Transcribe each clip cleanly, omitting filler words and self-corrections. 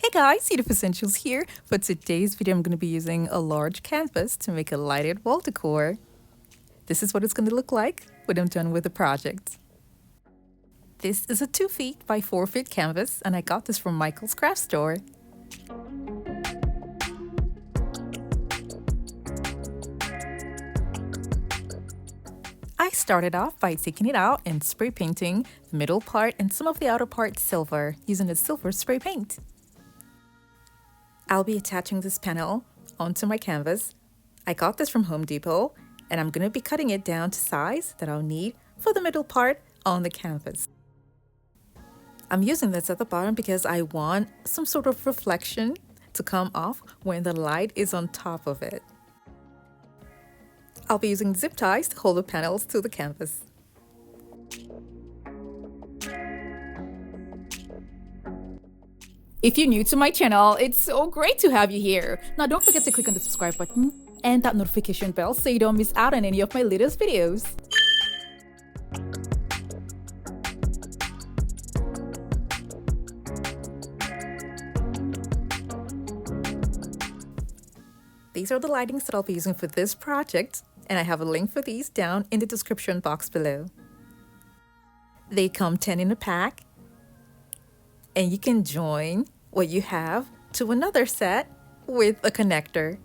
Hey guys, Yoduvh Essentials here. For today's video, I'm going to be using a large canvas to make a lighted wall decor. This is what it's going to look like when I'm done with the project. This is a 2 feet by 4 feet canvas, and I got this from Michael's craft store. I started off by taking it out and spray painting the middle part and some of the outer part silver using the silver spray paint. I'll be attaching this panel onto my canvas. I got this from Home Depot, and I'm going to be cutting it down to size that I'll need for the middle part on the canvas. I'm using this at the bottom because I want some sort of reflection to come off when the light is on top of it. I'll be using zip ties to hold the panels to the canvas. If you're new to my channel, it's so great to have you here. Now don't forget to click on the subscribe button and that notification bell so you don't miss out on any of my latest videos. These are the lightings that I'll be using for this project, and I have a link for these down in the description box below. They come 10 in a pack, and you can join what you have to another set with a connector.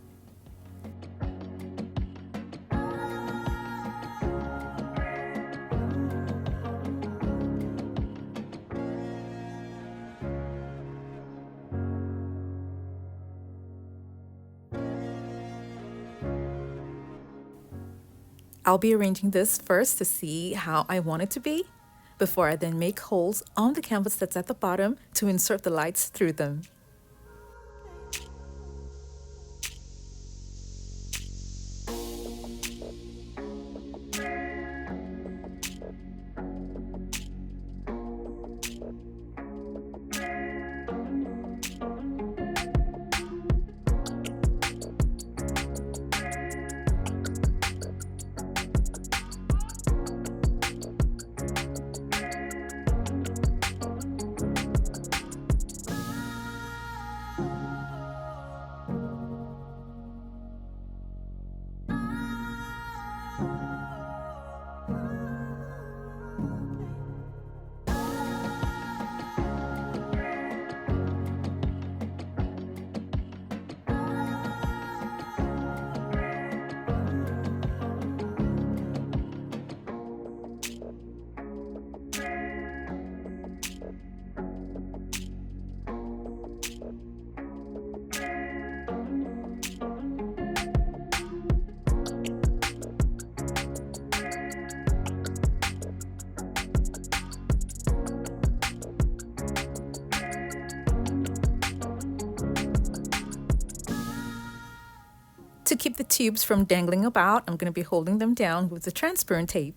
I'll be arranging this first to see how I want it to be, before I then make holes on the canvas that's at the bottom to insert the lights through them. To keep the tubes from dangling about, I'm going to be holding them down with the transparent tape.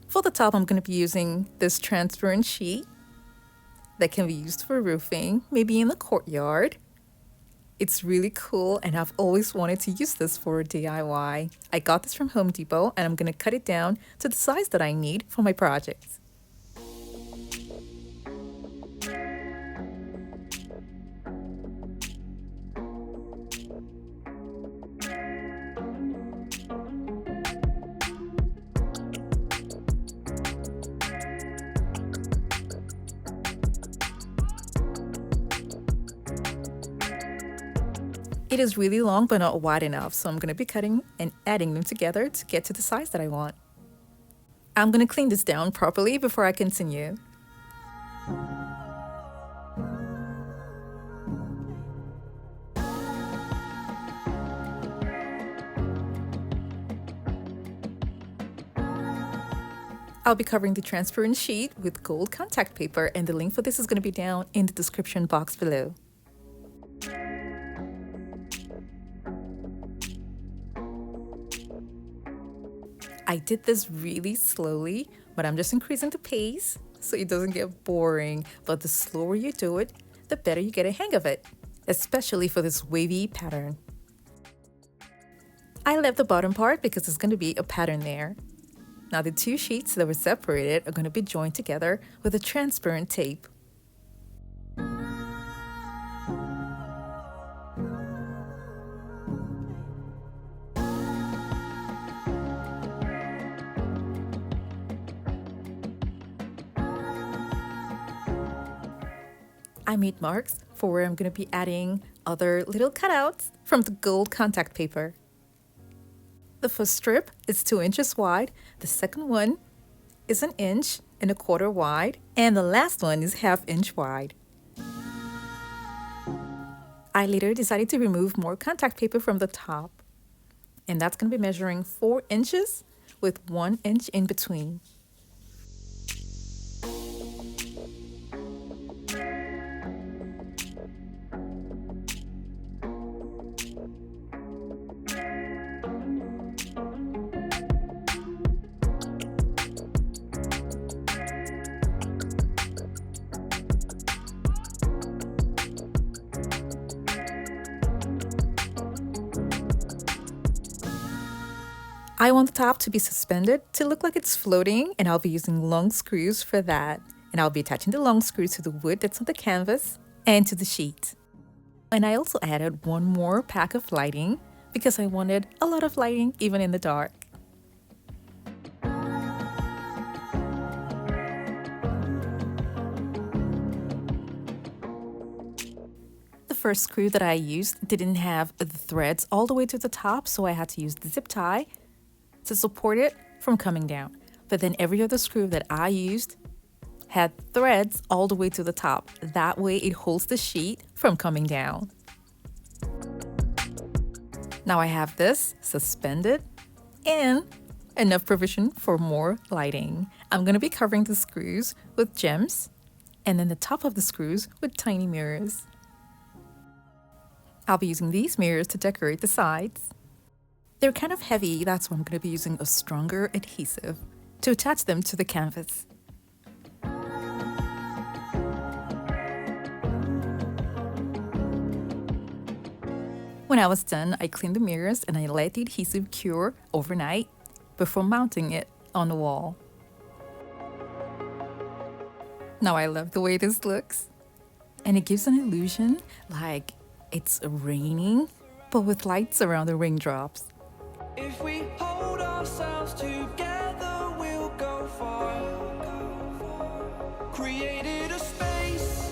For the top, I'm going to be using this transparent sheet that can be used for roofing, maybe in the courtyard. It's really cool, and I've always wanted to use this for a DIY. I got this from Home Depot, and I'm going to cut it down to the size that I need for my project. It is really long but not wide enough, so I'm going to be cutting and adding them together to get to the size that I want. I'm going to clean this down properly before I continue. I'll be covering the transparent sheet with gold contact paper, and the link for this is going to be down in the description box below. I did this really slowly, but I'm just increasing the pace so it doesn't get boring. But the slower you do it, the better you get a hang of it, especially for this wavy pattern. I left the bottom part because there's going to be a pattern there. Now the two sheets that were separated are going to be joined together with a transparent tape. I made marks for where I'm going to be adding other little cutouts from the gold contact paper. The first strip is 2 inches wide, the second one is 1.25 inches wide, and the last one is 1/2 inch wide. I later decided to remove more contact paper from the top, and that's going to be measuring 4 inches with 1 inch in between. I want the top to be suspended to look like it's floating, and I'll be using long screws for that. And I'll be attaching the long screws to the wood that's on the canvas and to the sheet. And I also added one more pack of lighting because I wanted a lot of lighting even in the dark. The first screw that I used didn't have the threads all the way to the top, so I had to use the zip tie to support it from coming down. But then every other screw that I used had threads all the way to the top. That way it holds the sheet from coming down. Now I have this suspended and enough provision for more lighting. I'm going to be covering the screws with gems and then the top of the screws with tiny mirrors. I'll be using these mirrors to decorate the sides. They're kind of heavy, that's why I'm going to be using a stronger adhesive to attach them to the canvas. When I was done, I cleaned the mirrors and I let the adhesive cure overnight before mounting it on the wall. Now I love the way this looks, and it gives an illusion like it's raining, but with lights around the raindrops. If we hold ourselves together, we'll go far. Created a space.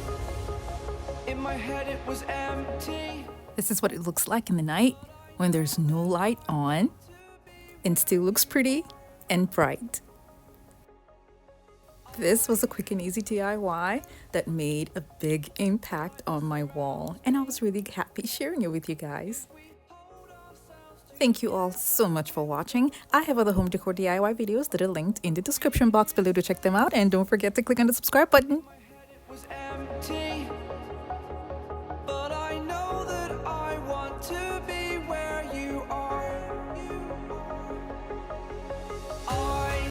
In my head it was empty. This is what it looks like in the night when there's no light on and still looks pretty and bright. This was a quick and easy DIY that made a big impact on my wall, and I was really happy sharing it with you guys. Thank you all so much for watching. I have other home decor DIY videos that are linked in the description box below to check them out, and don't forget to click on the subscribe button. Was empty.